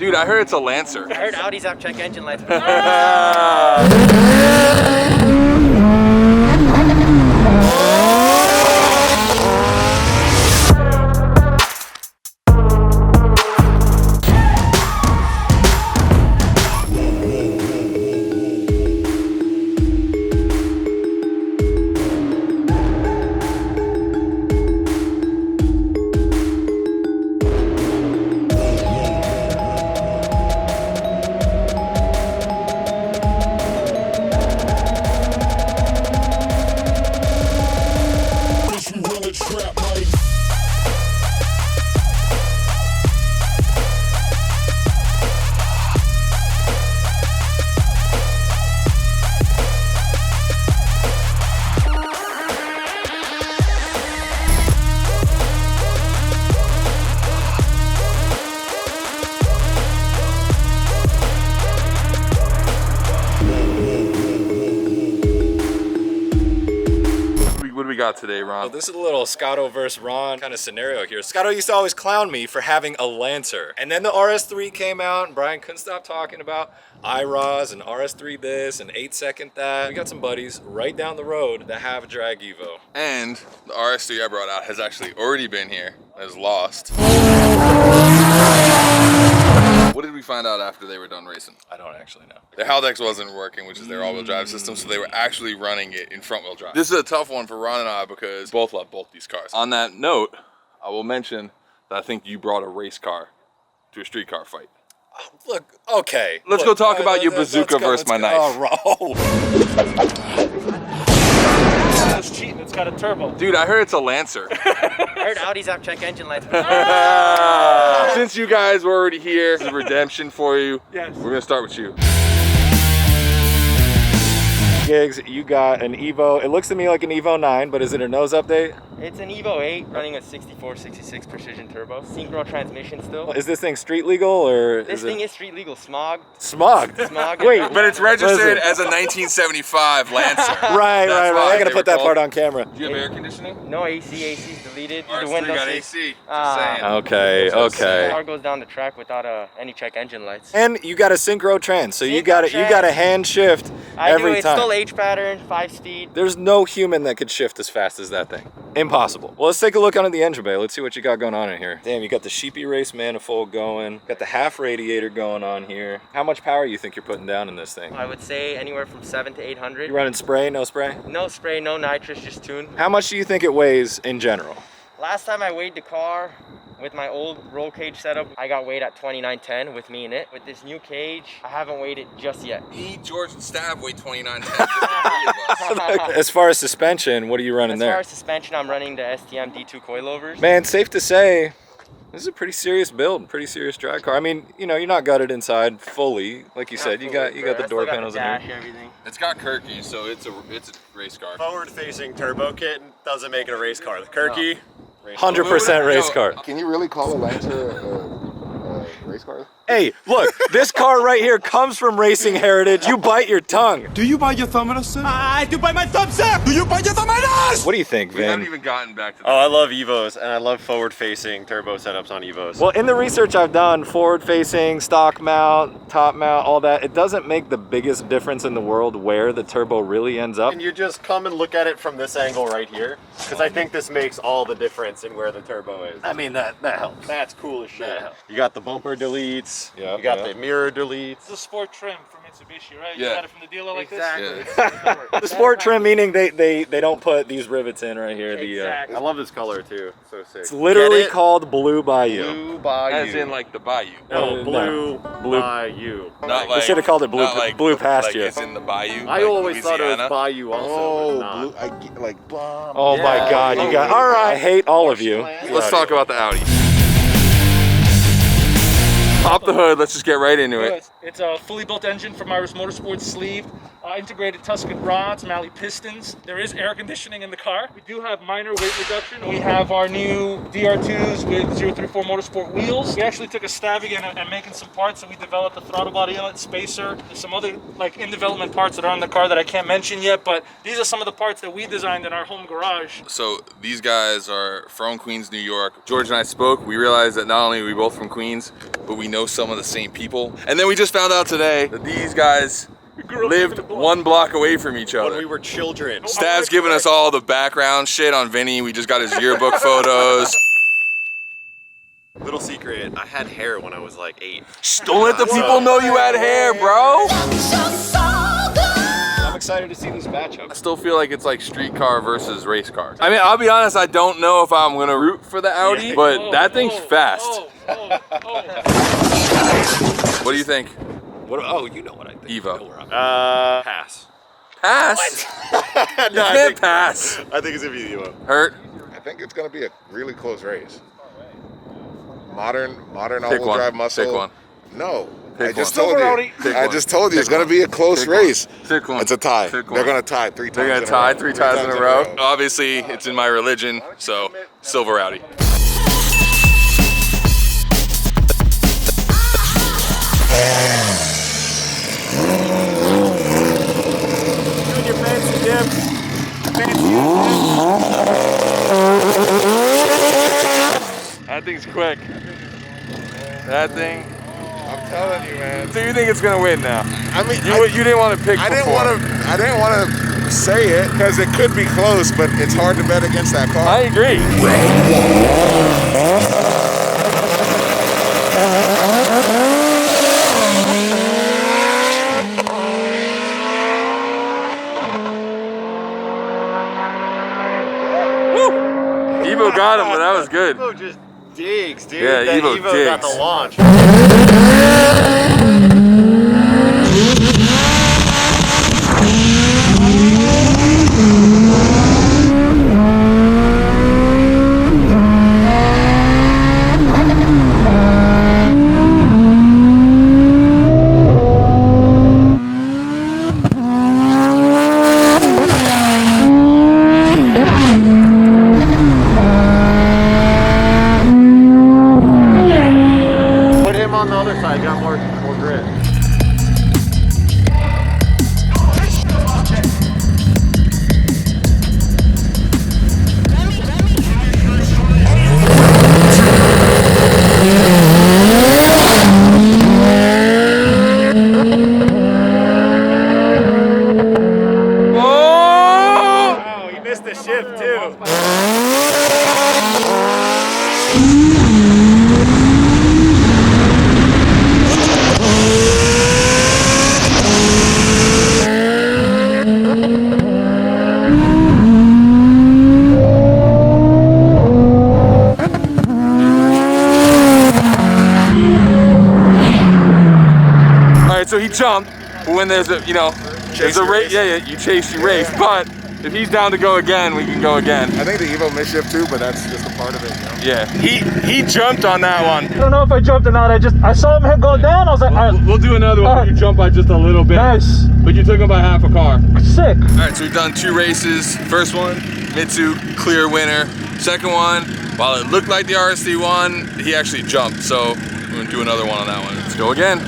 Dude, I heard it's a Lancer. I heard Audis have check engine lights. What do we got today, Ron? Well, this is a little Scotto versus Ron kind of scenario here. Scotto used to always clown me for having a Lancer. And then the RS3 came out and Brian couldn't stop talking about IROS and RS3 this and 8-second that. We got some buddies right down the road that have a drag Evo. And the RS3 I brought out has actually already been here, has lost. What did we find out after they were done racing? I don't actually know. Their Haldex wasn't working, which is their all-wheel drive system, so they were actually running it in front-wheel drive. This is a tough one for Ron and I because we both love both these cars. On that note, I will mention that I think you brought a race car to a street car fight. Look, okay. Let's go talk about your bazooka versus my knife. Oh, It's cheating, it's got a turbo. Dude, I heard it's a Lancer. I heard Audis have check engine lights. Since you guys were already here, this is redemption for you. Yes. We're gonna start with you. Gigs, you got an Evo. It looks to me like an Evo 9, but is it a nose update? It's an Evo VIII running a 64-66 precision turbo. Synchro transmission still. Is this thing street legal or This is thing it is street legal. Smog. smogged? Smog. Wait, But it's registered Listen. as a 1975 Lancer. Right. why I gotta they put were that part called- on camera. Do you have air conditioning? No AC. AC's deleted. The RS3 window got seat. AC. Ah. Just saying. Okay. The car goes down the track without any check engine lights. And you got a synchro trans, so you Synchro got trans. a hand shift I do. every It's time. still H pattern, 5-speed. There's no human that could shift as fast as that thing. Impossible. Well, let's take a look under the engine bay. Let's see what you got going on in here. Damn, you got the Sheepy Race manifold going. Got the half radiator going on here. How much power you think you're putting down in this thing? I would say anywhere from 700 to 800. You running spray, no spray? No spray, no nitrous, just tune. How much do you think it weighs in general? Last time I weighed the car with my old roll cage setup, I got weighed at 2910 with me in it. With this new cage, I haven't weighed it just yet. Me, George, and Stav weigh 2910. As far as suspension, what are you running As there? far as suspension, I'm running the STM D2 coilovers. Man, safe to say, this is a pretty serious build, pretty serious drag car. I mean, you know, you're not gutted inside fully, like you said. You got the door panels in there. Everything. It's got Kirky, so it's a race car. Forward-facing turbo kit doesn't make it a race car. The Kirky, 100% race car. Can you really call a Lancer a race car? Hey, look, this car right here comes from racing heritage. You bite your tongue. Do you bite your thumb at us, sir? I do bite my thumb, sir! Do you bite your thumb at us? What do you think, We haven't Vin? even gotten back to that. oh, I love Evos, and I love forward-facing turbo setups on Evos. Well, in the research I've done, forward-facing, stock mount, top mount, all that, it doesn't make the biggest difference in the world where the turbo really ends up. Can you just come and look at it from this angle right here? Because I think this makes all the difference in where the turbo is. I mean, that helps. That's cool as shit. You got the bumper deletes. Yeah, You got yeah. the mirror deletes. It's a sport trim from Mitsubishi, right? Yeah. You got it from the dealer like Exactly. Yeah. The sport trim meaning they don't put these rivets in right here. Exactly. I love this color too. So sick. It's literally Get it? called Blue Bayou. Blue Bayou. As in like the Bayou. no, blue, Blue- Bayou. Not We like, should have called it Blue, not like, blue Pasture. Like it's in the Bayou. I like always thought it was Louisiana. Bayou also. but it's not. Oh my Yeah. God, you got, all right. I hate all of you. Let's talk about the Audi. Pop the hood, let's just get right into it. It's a fully built engine from Iris Motorsports, sleeved. integrated Tuscan rods, Malley pistons. There is air conditioning in the car. We do have minor weight reduction. We have our new DR2s with 034 Motorsport wheels. We actually took a Stav again and making some parts, so we developed a throttle body inlet spacer. There's some other like in development parts that are on the car that I can't mention yet, but these are some of the parts that we designed in our home garage. So these guys are from Queens, New York. George and I spoke. We realized that not only are we both from Queens, but we know some of the same people. And then we just found out today that these guys lived 1 block away from each other. When we were children. Stav's giving us all the background shit on Vinny. We just got his yearbook photos. Little secret, I had hair when I was like 8. Don't let the people know you had hair, bro. I'm excited to see this matchup. I still feel like it's like street car versus race car. I mean, I'll be honest, I don't know if I'm gonna root for the Audi, but that thing's fast. What do you think? Oh, you know what I think. Evo. You know where I'm Pass. Pass? You No, can't pass. I think it's gonna be the Evo. Hurt? I think it's going to be a really close race. Modern Pick all-wheel one. drive muscle. Pick one. No, Pick I just one. told you. Pick I one. just told you it's Pick going to be a close Pick one. race. Pick one. It's a tie. Pick one. They're going to tie 3 times. They're gonna in a tie row. 3 times in a row. Obviously, it's in my religion, so silver Audi. Doing your fancy dips. That thing's quick. That thing. I'm telling you, man. So you think it's gonna win now? I mean, You didn't want to pick. I didn't before. want to say it because it could be close, but it's hard to bet against that car. I agree. Evo got him, but that was good. Evo just digs, dude. Yeah, That Evo got digs. the launch. Put him on the other side, got more grip. Oh, he missed the shift too. All right, so he jumped. But when there's a, there's a race. Yeah, you chase, you race. But if he's down to go again, we can go again. I think the Evo misshift too, but that's just a part of it. Yeah, he jumped on that one. I don't know if I jumped or not. I saw him go down. I was like, all right, We'll do another one. You jump by just a little bit. nice, But you took him by half a car. sick. All right, so we've done 2 races. First one, Mitsu, clear winner. Second one, while it looked like the RS3 won, he actually jumped. So we're gonna do another one on that one. Let's go again.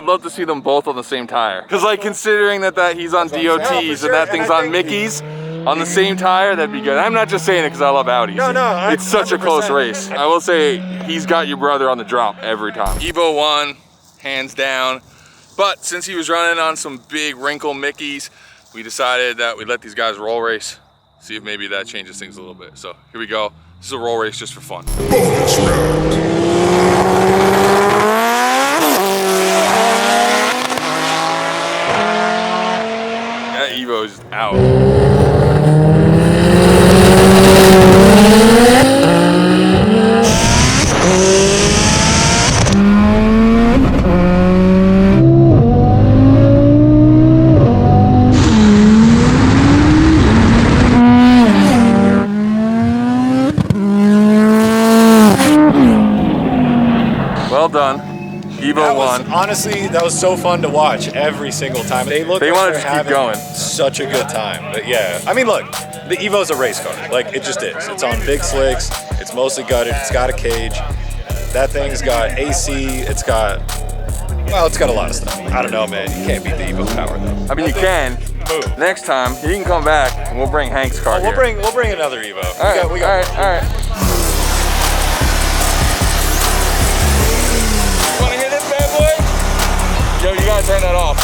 Love to see them both on the same tire. Cause like considering that he's on DOTs and that thing's on Mickey's on the same tire, that'd be good. I'm not just saying it because I love Audis. No, it's such a close race. I will say he's got your brother on the drop every time. Evo won, hands down. But since he was running on some big wrinkle Mickeys, we decided that we'd let these guys roll race. See if maybe that changes things a little bit. So here we go. This is a roll race just for fun. Bonus round. Well done. Evo That was, 1. honestly, that was so fun to watch every single time. They look They like wanna they're just keep having going. such a good time. But yeah, I mean, look, the Evo's a race car. Like, it just is. It's on big slicks. It's mostly gutted. It's got a cage. That thing's got AC. It's got, well, it's got a lot of stuff. I don't know, man. You can't beat the Evo Power, though. I mean, you can. Move. Next time, you can come back and we'll bring Hank's car We'll here. bring another Evo. All right, all right. You wanna hear this bad boy? Yo, you gotta turn that off.